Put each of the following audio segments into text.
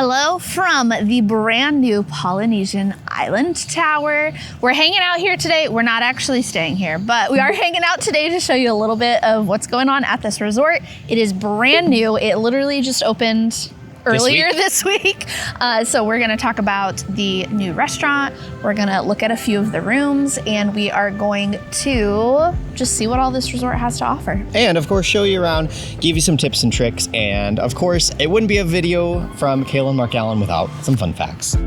Hello from the brand new Polynesian Island Tower. We're hanging out here today. We're not actually staying here, but we are hanging out today to show you a little bit of what's going on at this resort. It is brand new. It literally just opened earlier this week. So we're gonna talk about the new restaurant. We're gonna look at a few of the rooms, and we are going to just see what all this resort has to offer. And of course, show you around, give you some tips and tricks. And of course, it wouldn't be a video from Kayla and Mark Allen without some fun facts.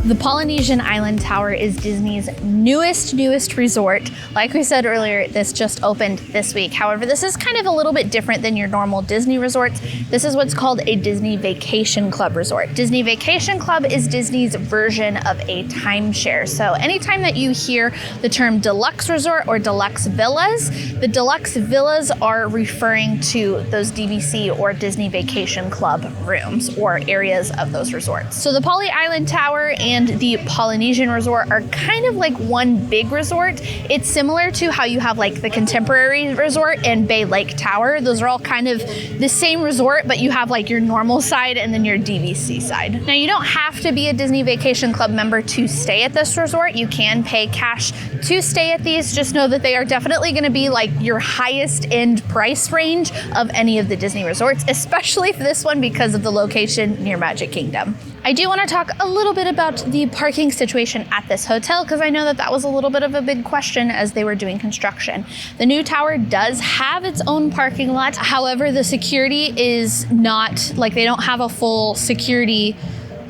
The Polynesian Island Tower is Disney's newest resort. Like we said earlier, this just opened this week. However, this is kind of a little bit different than your normal Disney resorts. This is what's called a Disney Vacation Club resort. Disney Vacation Club is Disney's version of a timeshare. So anytime that you hear the term Deluxe Resort or Deluxe Villas, the Deluxe Villas are referring to those DVC or Disney Vacation Club rooms or areas of those resorts. So the Poly Island Tower and the Polynesian Resort are kind of like one big resort. It's similar to how you have like the Contemporary Resort and Bay Lake Tower. Those are all kind of the same resort, but you have like your normal side and then your DVC side. Now, you don't have to be a Disney Vacation Club member to stay at this resort. You can pay cash to stay at these. Just know that they are definitely gonna be like your highest end price range of any of the Disney resorts, especially for this one because of the location near Magic Kingdom. I do want to talk a little bit about the parking situation at this hotel because I know that that was a little bit of a big question as they were doing construction. The new tower does have its own parking lot. However, the security is not, like they don't have a full security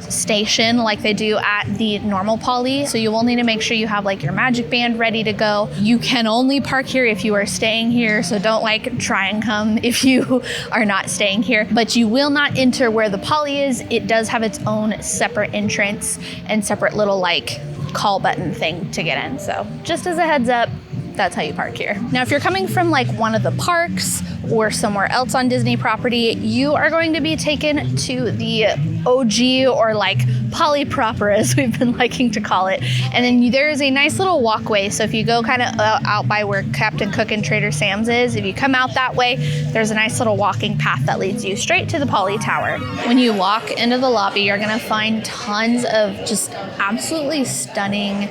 station like they do at the normal Poly. So you will need to make sure you have like your magic band ready to go. You can only park here if you are staying here. So don't like try and come if you are not staying here, but you will not enter where the Poly is. It does have its own separate entrance and separate little like call button thing to get in. So just as a heads up, that's how you park here. Now, if you're coming from like one of the parks or somewhere else on Disney property, you are going to be taken to the OG or like Poly proper, as we've been liking to call it. And then there is a nice little walkway. So if you go kind of out by where Captain Cook and Trader Sam's is, if you come out that way, there's a nice little walking path that leads you straight to the Poly Tower. When you walk into the lobby, you're gonna find tons of just absolutely stunning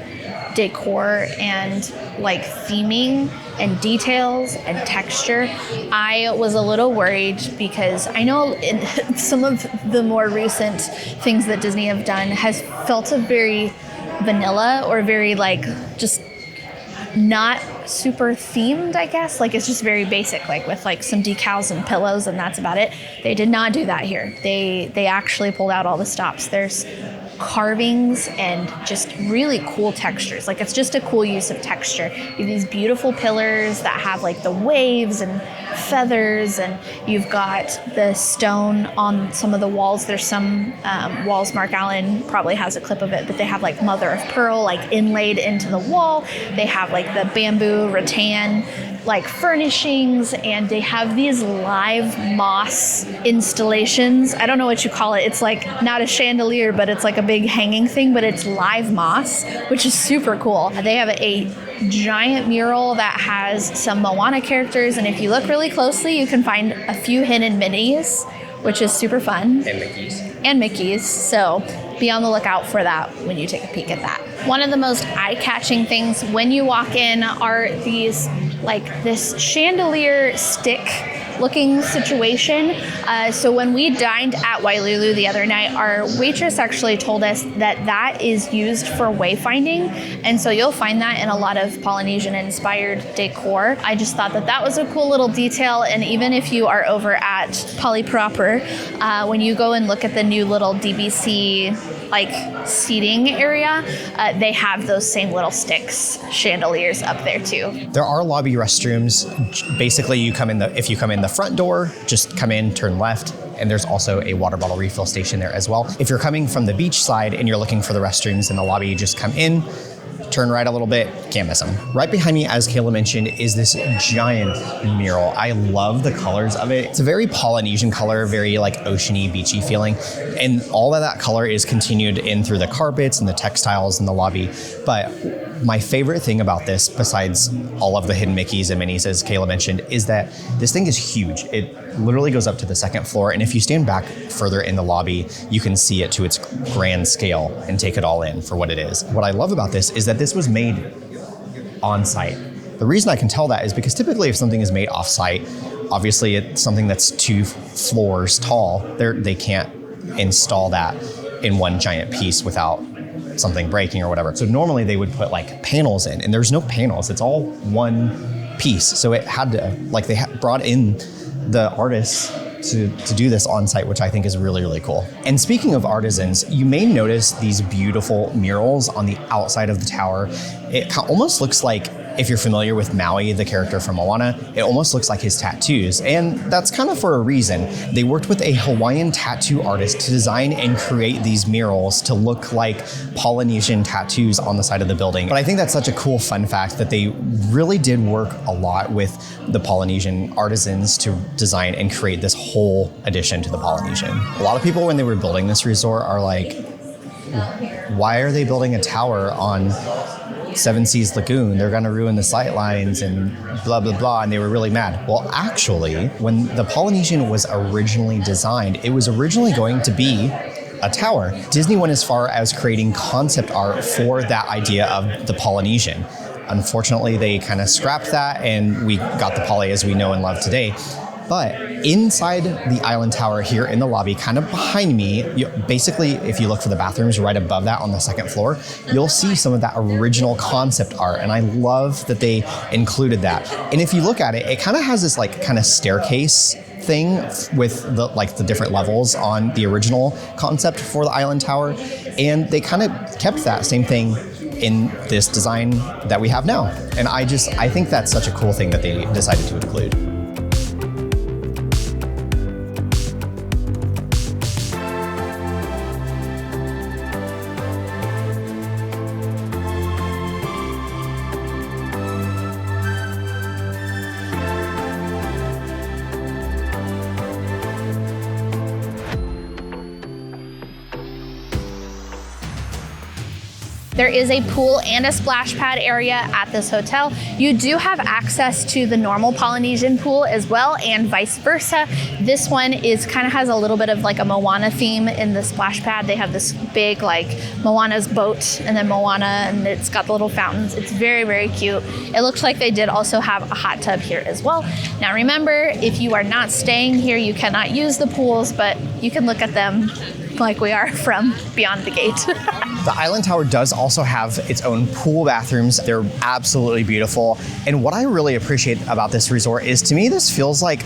decor and like theming and details and texture. I was a little worried because I know in some of the more recent things that Disney have done has felt a very vanilla or very like just not super themed, I guess. Like it's just very basic, like with like some decals and pillows, and that's about it. They did not do that here. They actually pulled out all the stops. There's carvings and just really cool textures. Like it's just a cool use of texture. You have these beautiful pillars that have like the waves and feathers, and you've got the stone on some of the walls. There's some walls, Mark Allen probably has a clip of it, but they have like mother of pearl like inlaid into the wall. They have like the bamboo rattan like furnishings, and they have these live moss installations. I don't know what you call it. It's like not a chandelier, but it's like a big hanging thing, but it's live moss, which is super cool. They have a giant mural that has some Moana characters, and if you look really closely, you can find a few hidden Minnies, which is super fun. And Mickeys. So be on the lookout for that when you take a peek at that. One of the most eye-catching things when you walk in are these, like this chandelier stick looking situation. So when we dined at Wailulu the other night, our waitress actually told us that that is used for wayfinding. And so you'll find that in a lot of Polynesian inspired decor. I just thought that that was a cool little detail. And even if you are over at Poly proper, when you go and look at the new little DVC like seating area, they have those same little sticks, chandeliers up there too. There are lobby restrooms. Basically, if you come in the front door, just come in, turn left, and there's also a water bottle refill station there as well. If you're coming from the beach side and you're looking for the restrooms in the lobby, you just come in, turn right a little bit, can't miss them. Right behind me, as Kayla mentioned, is this giant mural. I love the colors of it. It's a very Polynesian color, very like oceany, beachy feeling. And all of that color is continued in through the carpets and the textiles in the lobby. But my favorite thing about this, besides all of the hidden Mickeys and Minnies, as Kayla mentioned, is that this thing is huge. It literally goes up to the second floor. And if you stand back further in the lobby, you can see it to its grand scale and take it all in for what it is. What I love about this is that this was made on site. The reason I can tell that is because typically if something is made off site, obviously it's something that's 2 floors tall. They can't install that in one giant piece without something breaking or whatever. So normally they would put like panels in, and there's no panels. It's all one piece. So it had to, like, they brought in the artists to do this on site, which I think is really, really cool. And speaking of artisans, you may notice these beautiful murals on the outside of the tower. It almost looks like, if you're familiar with Maui, the character from Moana, it almost looks like his tattoos. And that's kind of for a reason. They worked with a Hawaiian tattoo artist to design and create these murals to look like Polynesian tattoos on the side of the building. But I think that's such a cool fun fact that they really did work a lot with the Polynesian artisans to design and create this whole addition to the Polynesian. A lot of people, when they were building this resort, are like, why are they building a tower on Seven Seas Lagoon? They're going to ruin the sight lines and blah, blah, blah. And they were really mad. Well, actually, when the Polynesian was originally designed, it was originally going to be a tower. Disney went as far as creating concept art for that idea of the Polynesian. Unfortunately, they kind of scrapped that, and we got the Poly as we know and love today. But inside the island tower here in the lobby, kind of behind me, basically, if you look for the bathrooms right above that on the second floor, you'll see some of that original concept art. And I love that they included that. And if you look at it, it kind of has this like kind of staircase thing with the different levels on the original concept for the island tower. And they kind of kept that same thing in this design that we have now. And I think that's such a cool thing that they decided to include. There is a pool and a splash pad area at this hotel. You do have access to the normal Polynesian pool as well, and vice versa. This one has a little bit of like a Moana theme in the splash pad. They have this big like Moana's boat and then Moana, and it's got the little fountains. It's very, very cute. It looks like they did also have a hot tub here as well. Now remember, if you are not staying here, you cannot use the pools, but you can look at them like we are from beyond the gate. The island tower does also have its own pool bathrooms. They're absolutely beautiful. And what I really appreciate about this resort is, to me, this feels like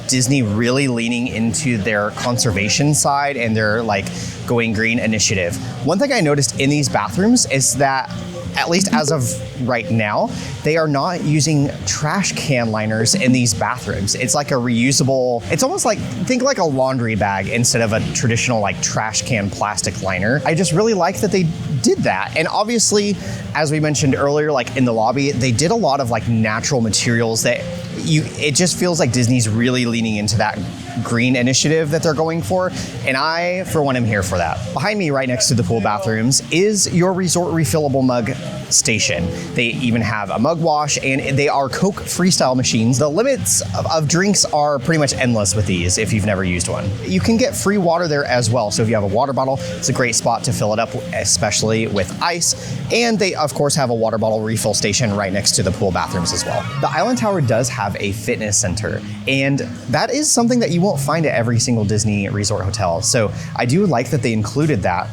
Disney really leaning into their conservation side and their like going green initiative. One thing I noticed in these bathrooms is that, at least as of right now, they are not using trash can liners in these bathrooms. It's like a reusable, it's almost like, think like a laundry bag instead of a traditional like trash can plastic liner. I just really like that they did that. And obviously, as we mentioned earlier, like in the lobby, they did a lot of like natural materials that it just feels like Disney's really leaning into that green initiative that they're going for. And I, for one, am here for that. Behind me, right next to the pool bathrooms, is your resort refillable mug station. They even have a mug wash, and they are Coke Freestyle machines. The limits of drinks are pretty much endless with these if you've never used one. You can get free water there as well. So if you have a water bottle, it's a great spot to fill it up, especially with ice. And they, of course, have a water bottle refill station right next to the pool bathrooms as well. The Island Tower does have a fitness center, and that is something that you won't find at every single Disney resort hotel. So I do like that they included that.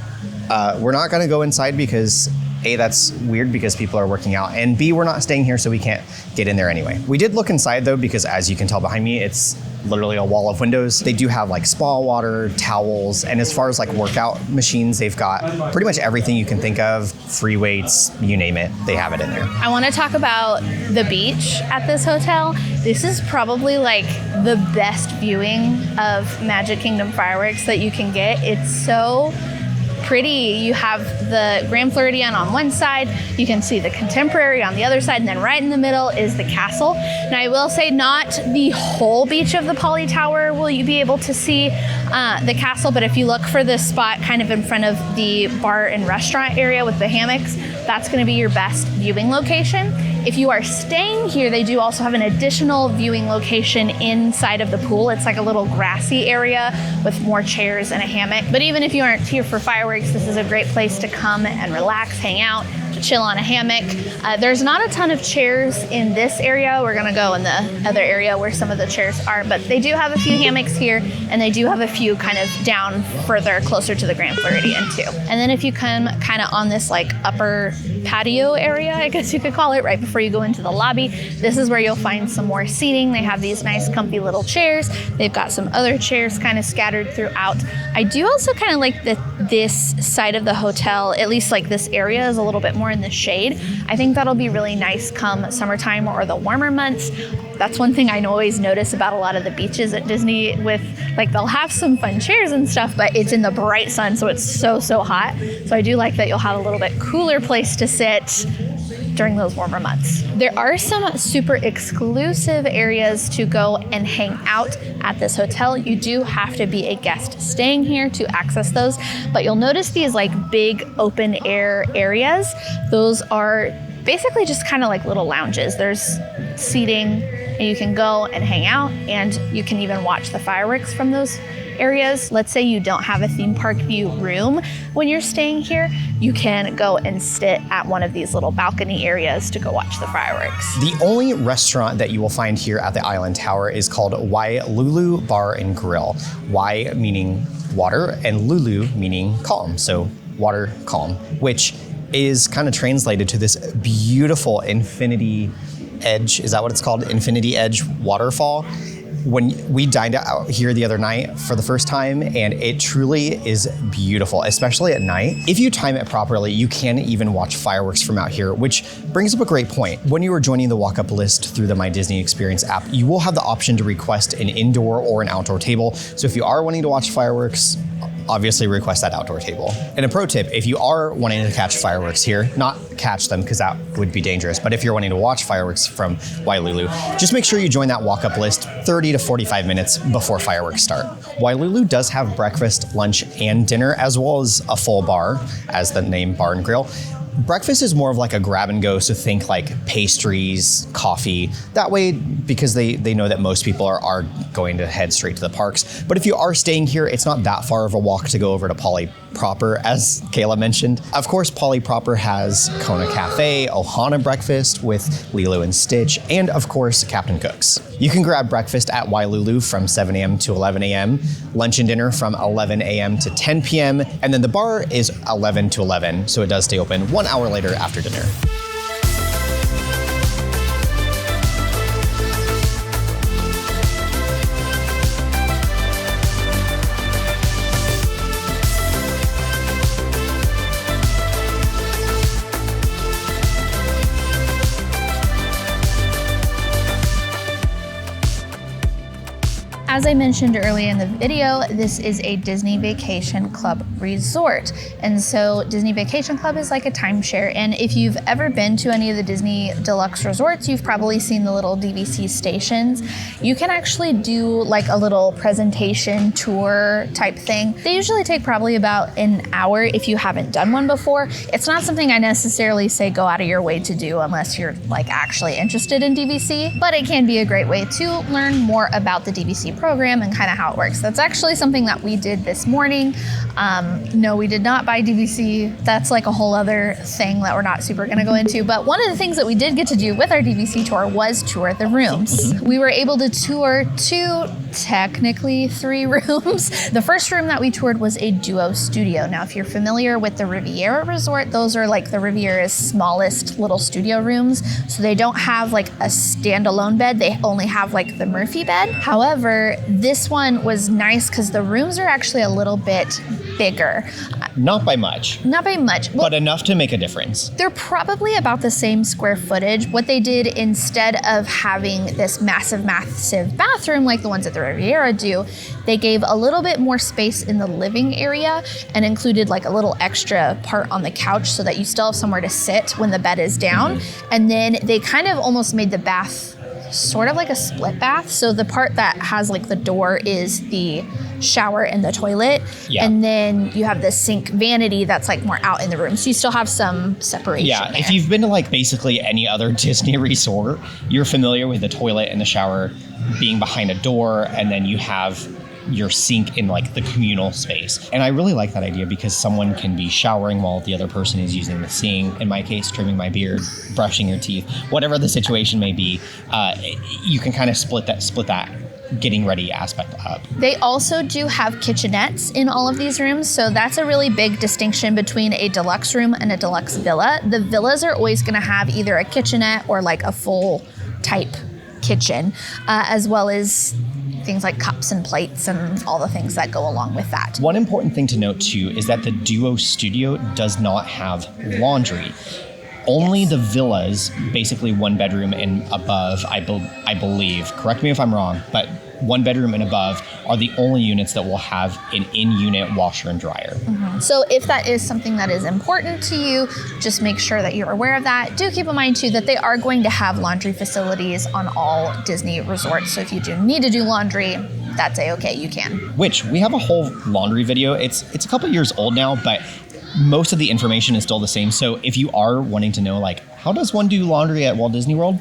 We're not going to go inside because A, that's weird because people are working out, and B, we're not staying here, so we can't get in there anyway. We did look inside though, because as you can tell behind me, it's literally a wall of windows. They do have like spa water, towels, and as far as like workout machines, they've got pretty much everything you can think of, free weights, you name it, they have it in there. I want to talk about the beach at this hotel. This is probably like the best viewing of Magic Kingdom fireworks that you can get. It's so pretty. You have the Grand Floridian on one side, you can see the Contemporary on the other side, and then right in the middle is the castle. Now I will say not the whole beach of the Poly Tower will you be able to see the castle, but if you look for this spot kind of in front of the bar and restaurant area with the hammocks, that's going to be your best viewing location. If you are staying here, they do also have an additional viewing location inside of the pool. It's like a little grassy area with more chairs and a hammock. But even if you aren't here for fireworks, this is a great place to come and relax, hang out, to chill on a hammock. There's not a ton of chairs in this area. We're gonna go in the other area where some of the chairs are, but they do have a few hammocks here, and they do have a few kind of down further, closer to the Grand Floridian too. And then if you come kind of on this like upper patio area, I guess you could call it, right before you go into the lobby, this is where you'll find some more seating. They have these nice comfy little chairs. They've got some other chairs kind of scattered throughout. I do also kind of like this side of the hotel, at least like this area is a little bit more in the shade. I think that'll be really nice come summertime or the warmer months. That's one thing I always notice about a lot of the beaches at Disney with, like, they'll have some fun chairs and stuff, but it's in the bright sun, so it's so hot. So I do like that you'll have a little bit cooler place to sit during those warmer months. There are some super exclusive areas to go and hang out at this hotel. You do have to be a guest staying here to access those, but you'll notice these like big open air areas. Those are basically just kind of like little lounges. There's seating and you can go and hang out, and you can even watch the fireworks from those areas. Let's say you don't have a theme park view room when you're staying here, you can go and sit at one of these little balcony areas to go watch the fireworks. The only restaurant that you will find here at the Island Tower is called Wailulu Bar and Grill. Y meaning water and Lulu meaning calm, so water calm, which is kind of translated to this beautiful infinity edge. Is that what it's called? Infinity edge waterfall. When we dined out here the other night for the first time, and it truly is beautiful, especially at night. If you time it properly, you can even watch fireworks from out here, which brings up a great point. When you are joining the walk-up list through the My Disney Experience app, you will have the option to request an indoor or an outdoor table. So if you are wanting to watch fireworks, obviously request that outdoor table. And a pro tip, if you are wanting to catch fireworks here, not catch them because that would be dangerous, but if you're wanting to watch fireworks from Wailulu, just make sure you join that walk-up list 30 to 45 minutes before fireworks start. Wailulu does have breakfast, lunch, and dinner, as well as a full bar, as the name Bar and Grill. Breakfast is more of like a grab and go, so think like pastries, coffee. That way, because they know that most people are going to head straight to the parks. But if you are staying here, it's not that far of a walk to go over to Poly proper, as Kayla mentioned. Of course, Poly proper has Kona Cafe, Ohana breakfast with Lilo and Stitch, and of course, Captain Cook's. You can grab breakfast at Wailulu from 7 a.m. to 11 a.m., lunch and dinner from 11 a.m. to 10 p.m., and then the bar is 11 to 11, so it does stay open 1 hour later after dinner. As I mentioned earlier in the video, this is a Disney Vacation Club resort. And so Disney Vacation Club is like a timeshare. And if you've ever been to any of the Disney Deluxe resorts, you've probably seen the little DVC stations. You can actually do like a little presentation tour type thing. They usually take probably about an hour if you haven't done one before. It's not something I necessarily say go out of your way to do unless you're like actually interested in DVC, but it can be a great way to learn more about the DVC program and kind of how it works. That's actually something that we did this morning. No, we did not buy DVC. That's like a whole other thing that we're not super gonna go into. But one of the things that we did get to do with our DVC tour was tour the rooms. We were able to tour technically three rooms. The first room that we toured was a duo studio. Now, if you're familiar with the Riviera Resort, those are like the Riviera's smallest little studio rooms. So they don't have like a standalone bed. They only have like the Murphy bed. However, this one was nice because the rooms are actually a little bit bigger. Not by much. Not by much. Well, But enough to make a difference. they're probably about the same square footage. What they did, instead of having this massive bathroom like the ones at the Riviera do, they gave a little bit more space in the living area and included like a little extra part on the couch so that you still have somewhere to sit when the bed is down. And then they kind of almost made the bath sort of like a split bath. So the part that has like the door is the shower and the toilet. Yeah. And then you have the sink vanity that's like more out in the room. So you still have some separation. Yeah, there. if you've been to like basically any other Disney resort, you're familiar with the toilet and the shower being behind a door, and then you have your sink in like the communal space. And I really like that idea because someone can be showering while the other person is using the sink. In my case, trimming my beard, brushing your teeth, whatever the situation may be, you can kind of split that getting ready aspect up. They also do have kitchenettes in all of these rooms, so that's a really big distinction between a deluxe room and a deluxe villa. The villas are always going to have either a kitchenette or like a full type kitchen, as well as things like cups and plates and all the things that go along with that. One important thing to note too is that the Duo Studio does not have laundry. Only the villas, basically one bedroom and above, I believe, correct me if I'm wrong, but one bedroom and above are the only units that will have an in-unit washer and dryer. So if that is something that is important to you, just make sure that you're aware of that. Do keep in mind too that they are going to have laundry facilities on all Disney resorts. So if you do need to do laundry, that's a-okay, you can. Which we have a whole laundry video. It's a couple years old now, but most of the information is still the same. So if you are wanting to know, like, how does one do laundry at Walt Disney World?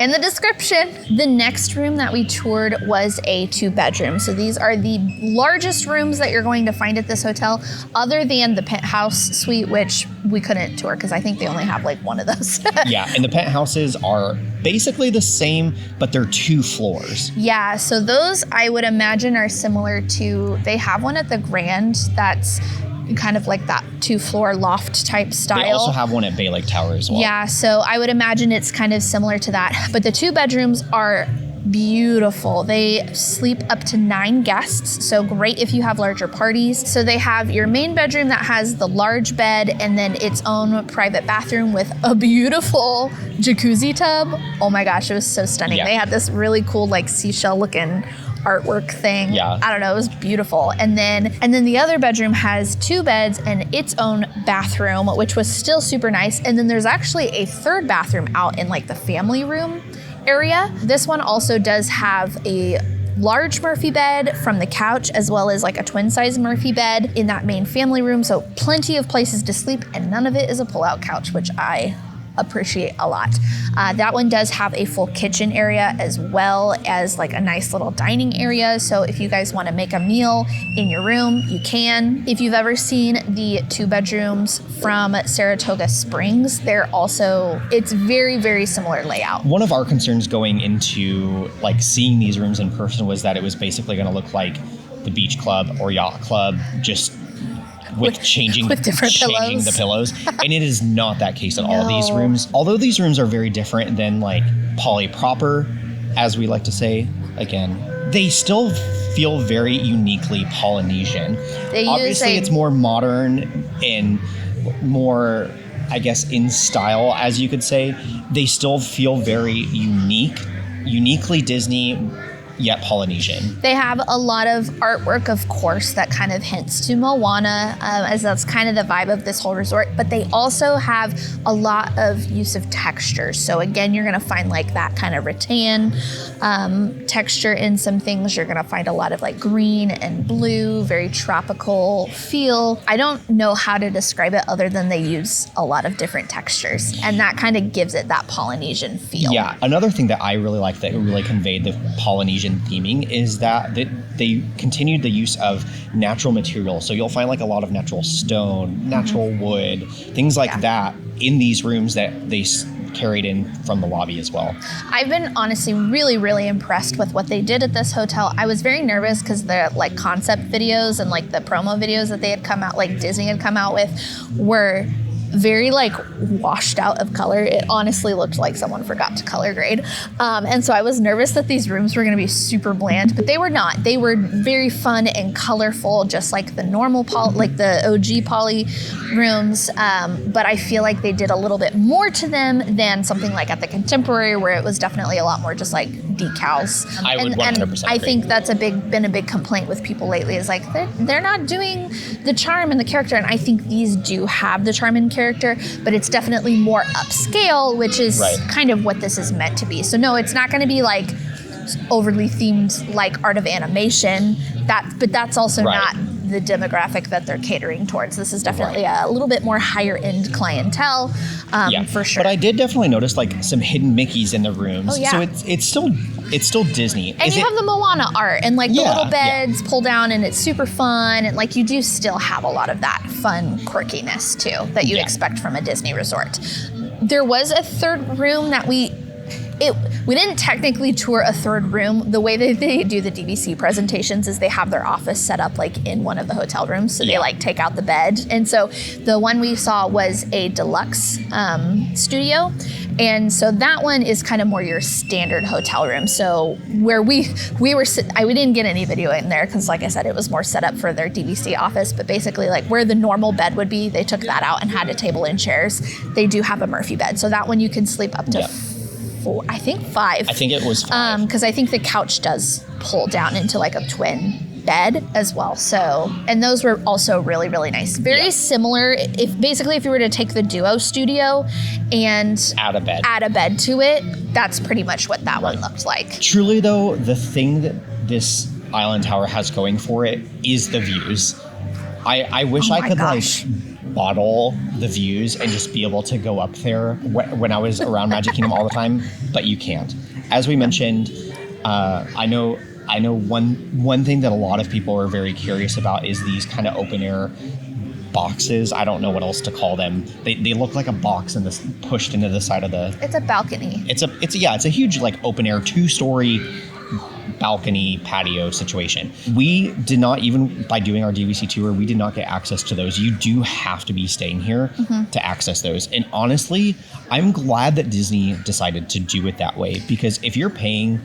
In the description, the next room that we toured was a 2-bedroom. So these are the largest rooms that you're going to find at this hotel, other than the penthouse suite, which we couldn't tour because I think they only have like one of those. Yeah, and the penthouses are basically the same, but they're 2 floors. Yeah, so those I would imagine are similar to, they have one at the Grand that's kind of like that 2-floor loft type style. They also have one at Bay Lake Tower as well. Yeah, so I would imagine it's kind of similar to that. But the 2 bedrooms are beautiful. They sleep up to 9 guests, so great if you have larger parties. So they have your main bedroom that has the large bed and then its own private bathroom with a beautiful jacuzzi tub. Oh my gosh, it was so stunning. Yeah. They had this really cool like seashell looking artwork thing. Yeah. I don't know, it was beautiful. And then the other bedroom has 2 beds and its own bathroom, which was still super nice. And then there's actually a 3rd bathroom out in like the family room area. This one also does have a large Murphy bed from the couch, as well as like a twin size Murphy bed in that main family room. So plenty of places to sleep, and none of it is a pull-out couch, which I appreciate a lot. That one does have a full kitchen area as well as like a nice little dining area. So if you guys want to make a meal in your room, you can. If you've ever seen the 2 bedrooms from Saratoga Springs, it's very, very similar layout. One of our concerns going into like seeing these rooms in person was that it was basically going to look like the beach club or yacht club, just with changing different pillows. the pillows. And it is not that case at all. These rooms, although these rooms are very different than like Poly proper, as we like to say, again, they still feel very uniquely Polynesian. Obviously, it's more modern and more, I guess, in style, as you could say. They still feel very uniquely Disney, yet Polynesian. They have a lot of artwork, of course, that kind of hints to Moana, as that's kind of the vibe of this whole resort, but they also have a lot of use of textures. So again, you're gonna find like that kind of rattan texture in some things. You're gonna find a lot of like green and blue, very tropical feel. I don't know how to describe it other than they use a lot of different textures, and that kind of gives it that Polynesian feel. Yeah, another thing that I really like that really conveyed the Polynesian theming is that they continued the use of natural materials. So you'll find like a lot of natural stone, natural wood, things like that in these rooms that they carried in from the lobby as well. I've been honestly really, really impressed with what they did at this hotel. I was very nervous because the like concept videos and like the promo videos that they had come out, like Disney had come out with, were very like washed out of color. It honestly looked like someone forgot to color grade. And so I was nervous that these rooms were going to be super bland, but they were not. They were very fun and colorful, just like the normal like the OG poly rooms. But I feel like they did a little bit more to them than something like at the Contemporary, where it was definitely a lot more just like decals. I would 100% agree. I think that's been a big complaint with people lately, is like they're not doing the charm and the character. And I think these do have the charm and character, but it's definitely more upscale, which is kind of what this is meant to be. So no, it's not going to be like overly themed like Art of Animation. But that's also not the demographic that they're catering towards. This is definitely a little bit more higher end clientele, for sure. But I did definitely notice like some hidden Mickeys in the rooms. Oh, yeah. So it's still Disney. And you have the Moana art and like the little beds pull down, and it's super fun. And like you do still have a lot of that fun quirkiness too that you expect from a Disney resort. There was a third room that we didn't technically tour a third room. The way that they do the DVC presentations is they have their office set up like in one of the hotel rooms. So they like take out the bed. And so the one we saw was a deluxe studio. And so that one is kind of more your standard hotel room. So where we didn't get any video in there because, like I said, it was more set up for their DVC office. But basically, like where the normal bed would be, they took that out and had a table and chairs. They do have a Murphy bed. So that one you can sleep up to 5. I think it was 5. Because I think the couch does pull down into like a twin bed as well. So, and those were also really, really nice. Very similar. If you were to take the Duo studio and add a bed to it, that's pretty much what that one looked like. Truly though, the thing that this Island Tower has going for it is the views. I wish I could like bottle the views and just be able to go up there when I was around Magic Kingdom all the time, but you can't. As we mentioned, I know one thing that a lot of people are very curious about is these kind of open air boxes. I don't know what else to call them. They look like a box and this pushed into the side of the. It's a balcony. It's a huge like open air 2-story balcony patio situation. We did not, even by doing our DVC tour, we did not get access to those. You do have to be staying here to access those. And honestly, I'm glad that Disney decided to do it that way, because if you're paying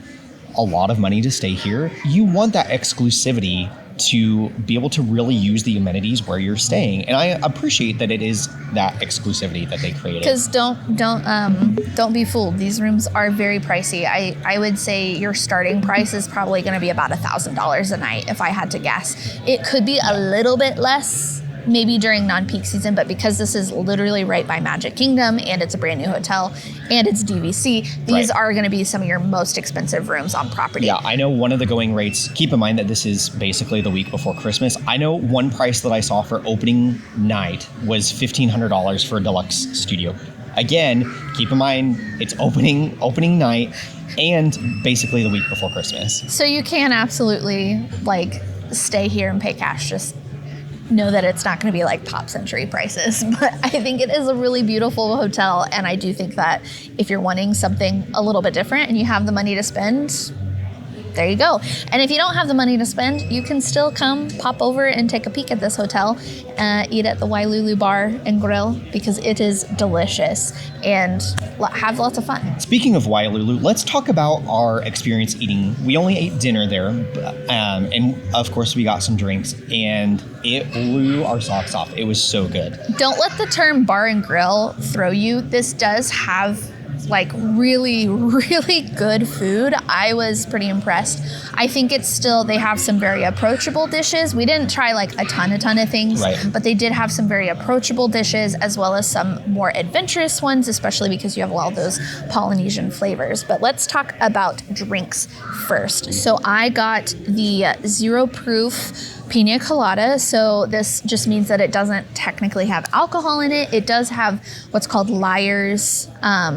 a lot of money to stay here, you want that exclusivity to be able to really use the amenities where you're staying. And I appreciate that it is that exclusivity that they created. Because don't be fooled. These rooms are very pricey. I would say your starting price is probably going to be about $1,000 a night if I had to guess. It could be a little bit less maybe during non-peak season, but because this is literally right by Magic Kingdom and it's a brand new hotel and it's DVC, these are going to be some of your most expensive rooms on property. Yeah, I know one of the going rates, keep in mind that this is basically the week before Christmas. I know one price that I saw for opening night was $1,500 for a deluxe studio. Again, keep in mind it's opening night and basically the week before Christmas. So you can absolutely like stay here and pay cash. Just know that it's not going to be like Pop Century prices, but I think it is a really beautiful hotel, and I do think that if you're wanting something a little bit different and you have the money to spend, there you go. And if you don't have the money to spend, you can still come pop over and take a peek at this hotel, eat at the Wailulu Bar and Grill, because it is delicious, and have lots of fun. Speaking of Wailulu, let's talk about our experience eating. We only ate dinner there, and of course we got some drinks, and it blew our socks off. It was so good. Don't let the term bar and grill throw you. This does have like really, really good food. I was pretty impressed. I think they have some very approachable dishes. We didn't try like a ton of things, but they did have some very approachable dishes as well as some more adventurous ones, especially because you have a lot of those Polynesian flavors. But let's talk about drinks first. So I got the 0 proof Pina colada. So this just means that it doesn't technically have alcohol in it. It does have what's called Lyre's,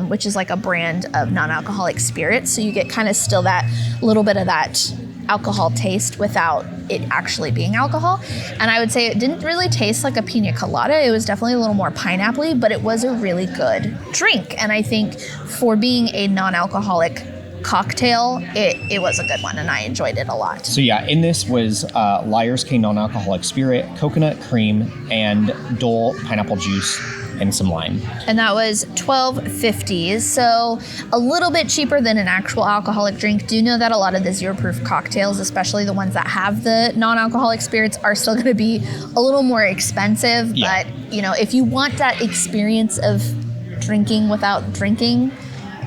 which is like a brand of non-alcoholic spirits. So you get kind of still that little bit of that alcohol taste without it actually being alcohol. And I would say it didn't really taste like a pina colada. It was definitely a little more pineapple-y, but it was a really good drink. And I think for being a non-alcoholic cocktail, it was a good one, and I enjoyed it a lot. So yeah, in this was Lyre's K non-alcoholic spirit, coconut cream, and Dole pineapple juice and some lime. And that was $12.50. So a little bit cheaper than an actual alcoholic drink. Do know that a lot of the zero proof cocktails, especially the ones that have the non-alcoholic spirits, are still going to be a little more expensive. Yeah. But, you know, if you want that experience of drinking without drinking,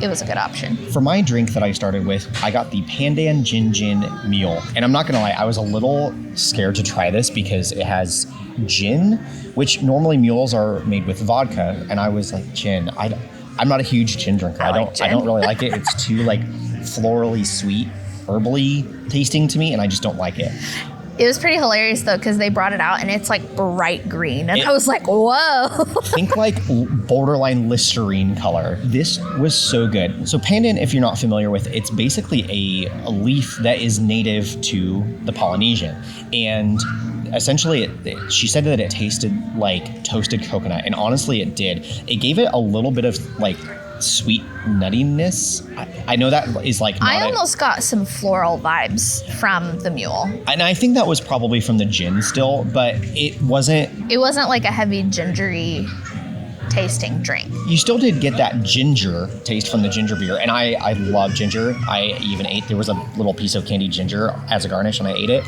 it was a good option. For my drink that I started with, I got the Pandan Gin Gin Mule. And I'm not gonna lie, I was a little scared to try this because it has gin, which normally mules are made with vodka. And I was like, gin, I'm not a huge gin drinker. I don't really like it. It's too like florally sweet, herbally tasting to me, and I just don't like it. It was pretty hilarious though, because they brought it out and it's like bright green. And I was like, whoa. Think like borderline Listerine color. This was so good. So pandan, if you're not familiar with, it's basically a leaf that is native to the Polynesian. And essentially, she said that it tasted like toasted coconut. And honestly, it did. It gave it a little bit of like sweet nuttiness. I know that is like not I almost got some floral vibes from the mule. And I think that was probably from the gin still, but it wasn't like a heavy gingery tasting drink. You still did get that ginger taste from the ginger beer, and I love ginger. I even ate, there was a little piece of candied ginger as a garnish, and I ate it.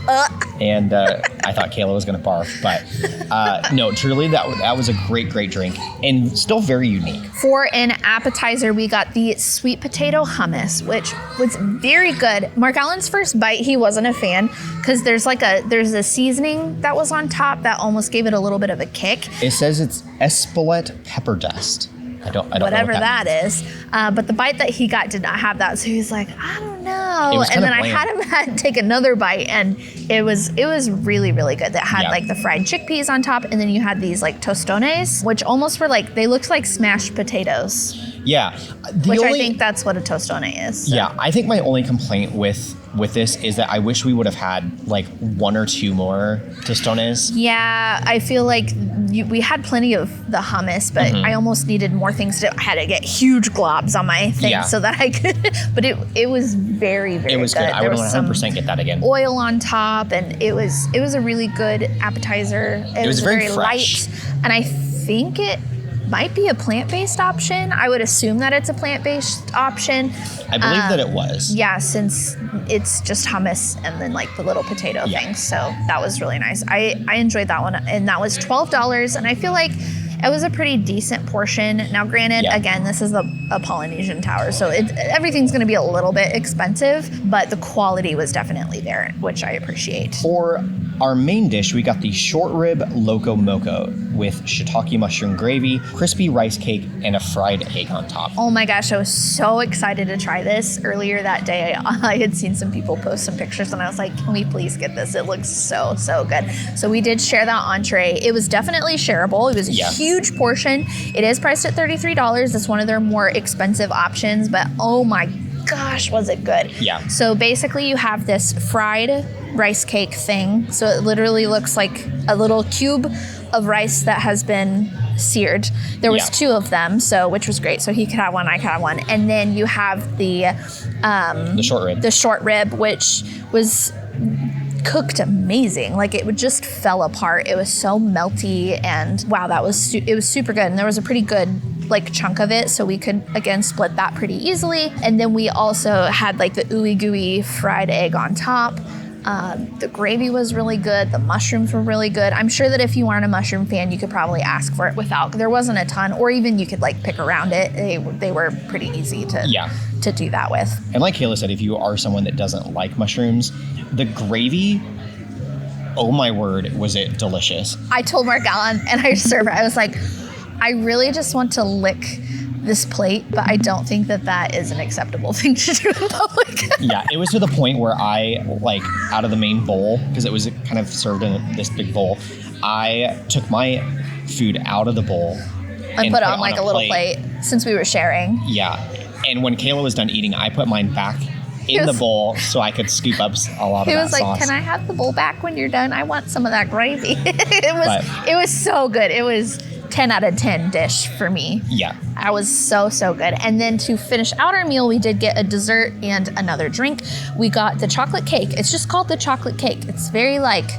And I thought Kayla was going to barf, but no, truly, that was a great drink, and still very unique. For an appetizer, we got the sweet potato hummus, which was very good. Mark Allen's first bite, he wasn't a fan, because there's a seasoning that was on top that almost gave it a little bit of a kick. It says it's Espelette pepper dust. I don't know whatever what that is. But the bite that he got did not have that, so he was like, I don't know. And then I had him take another bite, and it was really, really good. That had like the fried chickpeas on top, and then you had these like tostones, which almost were like, they looked like smashed potatoes. Yeah. I think that's what a tostone is. So. Yeah, I think my only complaint with this is that I wish we would have had like one or two more tostones. Yeah, I feel like we had plenty of the hummus, but I almost needed more things. I had to get huge globs on my thing so that I could, but it was very, very good. It was good. I would 100% get that again. Oil on top, and it was a really good appetizer. It was very fresh. light, and I think it might be a plant-based option. I would assume that it's a plant-based option. I believe that it was. Yeah, since it's just hummus and then like the little potato things. So that was really nice. I enjoyed that one, and that was $12, and I feel like it was a pretty decent portion. Now, granted, again, this is a Polynesian tower, so everything's going to be a little bit expensive, but the quality was definitely there, which I appreciate. For our main dish, we got the short rib Loco Moco with shiitake mushroom gravy, crispy rice cake, and a fried egg on top. Oh my gosh, I was so excited to try this. Earlier that day, I had seen some people post some pictures, and I was like, can we please get this? It looks so, so good. So we did share that entree. It was definitely shareable. It was a huge portion. It is priced at $33. It's one of their more expensive options, but oh my gosh, was it good. Yeah. So basically you have this fried rice cake thing. So it literally looks like a little cube of rice that has been seared. There was two of them, which was great. So he could have one, I could have one. And then you have the short rib. The short rib, which was cooked amazing. Like it would just fell apart. It was so melty, and wow, it was super good. And there was a pretty good like chunk of it, so we could again split that pretty easily. And then we also had like the ooey gooey fried egg on top. The gravy was really good. The mushrooms were really good. I'm sure that if you aren't a mushroom fan, you could probably ask for it without. There wasn't a ton, or even you could like pick around it. They were pretty easy to do that with. And like Kayla said, if you are someone that doesn't like mushrooms, the gravy, oh my word, was it delicious. I told Mark Allen, and I served her, I was like, I really just want to lick this plate, but I don't think that is an acceptable thing to do in public. Yeah, it was to the point where I, like, out of the main bowl, because it was kind of served in this big bowl, I took my food out of the bowl and put it on like a little plate, since we were sharing. Yeah, and when Kayla was done eating, I put mine back in the bowl so I could scoop up a lot of that sauce. He was like, can I have the bowl back when you're done? I want some of that gravy. It was so good. It was 10 out of 10 dish for me. Yeah. That was so, so good. And then to finish out our meal, we did get a dessert and another drink. We got the chocolate cake. It's just called the chocolate cake. It's very like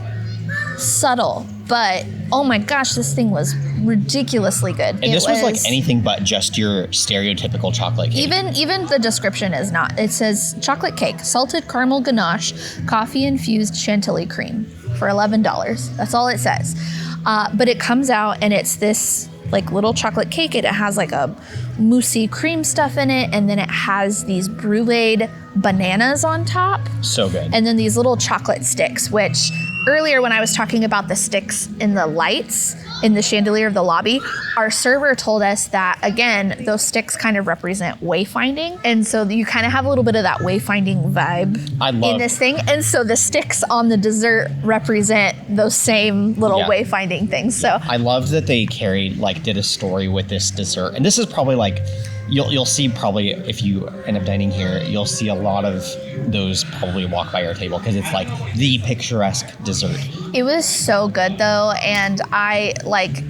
subtle, but oh my gosh, this thing was ridiculously good. And this was like anything but just your stereotypical chocolate cake. Even the description is not. It says chocolate cake, salted caramel ganache, coffee infused chantilly cream for $11. That's all it says. But it comes out and it's this like little chocolate cake. It has like a moussey cream stuff in it, and then it has these bruleed bananas on top. So good. And then these little chocolate sticks, which earlier when I was talking about the sticks in the lights in the chandelier of the lobby, our server told us that, again, those sticks kind of represent wayfinding. And so you kind of have a little bit of that wayfinding vibe in this thing. And so the sticks on the dessert represent those same little wayfinding things. So I loved that they did a story with this dessert. And this is probably like, you'll see probably if you end up dining here, you'll see a lot of those probably walk by our table because it's like the picturesque dessert. It was so good though, and I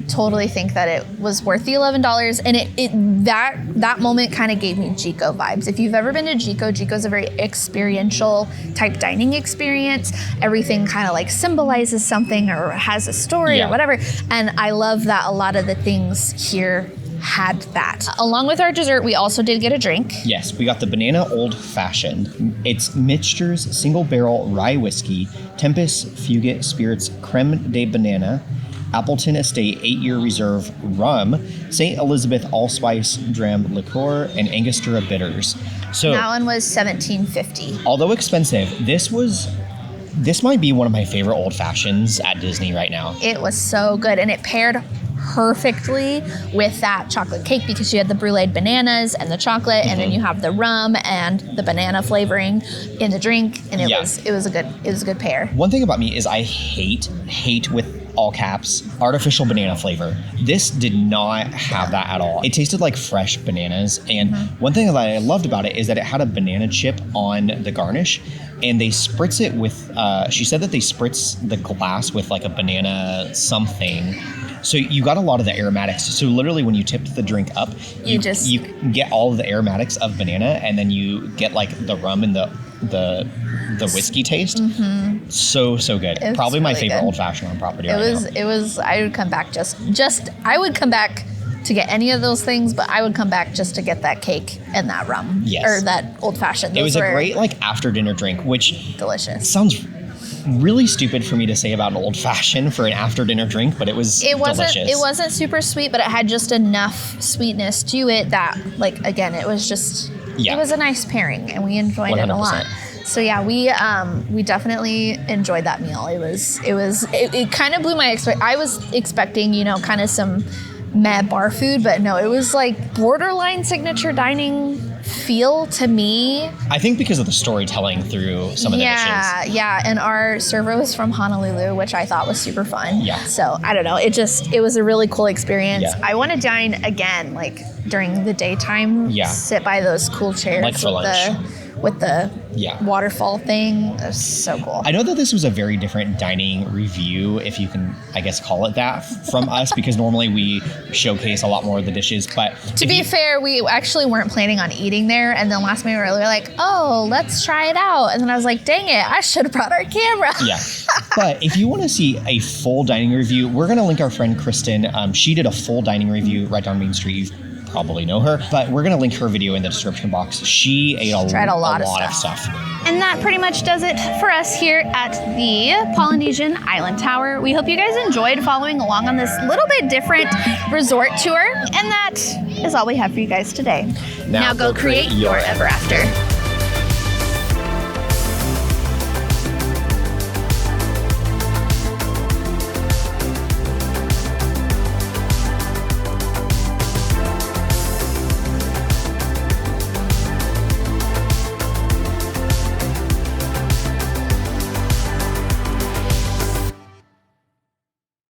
totally think that it was worth the $11. And that moment kind of gave me Chico vibes. If you've ever been to Chico's a very experiential type dining experience. Everything kind of like symbolizes something or has a story or whatever. And I love that a lot of the things here had that. Along with our dessert, we also did get a drink. Yes, we got the Banana Old Fashioned. It's Mixtures Single Barrel Rye Whiskey, Tempest Fugit Spirits Creme de Banana, Appleton Estate 8-Year Reserve Rum, St. Elizabeth Allspice Dram Liqueur, and Angostura Bitters. So that one was $17.50. Although expensive, this might be one of my favorite old fashions at Disney right now. It was so good, and it paired perfectly with that chocolate cake because you had the bruleed bananas and the chocolate, and then you have the rum and the banana flavoring in the drink, and it was a good pair. One thing about me is I hate with all caps artificial banana flavor. This did not have that at all. It tasted like fresh bananas, and one thing that I loved about it is that it had a banana chip on the garnish, and they spritz it with she said that they spritz the glass with like a banana something. So you got a lot of the aromatics. So literally when you tipped the drink up, you get all of the aromatics of banana, and then you get like the rum and the whiskey taste. So good. Probably my favorite old fashioned on property right now. It was I would come back I would come back to get any of those things, but I would come back just to get that cake and that rum. Yes. Or that old fashioned. It was a great after dinner drink, which delicious. Sounds really stupid for me to say about an old fashioned for an after dinner drink, but it was delicious. It wasn't super sweet, but it had just enough sweetness to it that again, it was just it was a nice pairing, and we enjoyed 100%. It a lot. So yeah, we definitely enjoyed that meal. It kind of blew my I was expecting, kind of some meh bar food, but no, it was like borderline signature dining feel to me. I think because of the storytelling through some of the dishes. Yeah, and our server was from Honolulu, which I thought was super fun. Yeah. So I don't know, it was a really cool experience. Yeah. I want to dine again, during the daytime. Yeah. Sit by those cool chairs for lunch. With the waterfall thing. It was so cool. I know that this was a very different dining review, if you can, I guess, call it that, from us, because normally we showcase a lot more of the dishes. But to be fair, we actually weren't planning on eating there. And then last minute we were like, oh, let's try it out. And then I was like, dang it, I should have brought our camera. Yeah. But if you want to see a full dining review, we're going to link our friend Kristin. She did a full dining review right down Main Street. Probably know her, but we're going to link her video in the description box. She ate a lot of stuff. And that pretty much does it for us here at the Polynesian Island Tower. We hope you guys enjoyed following along on this little bit different resort tour. And that is all we have for you guys today. Now go create your ever after.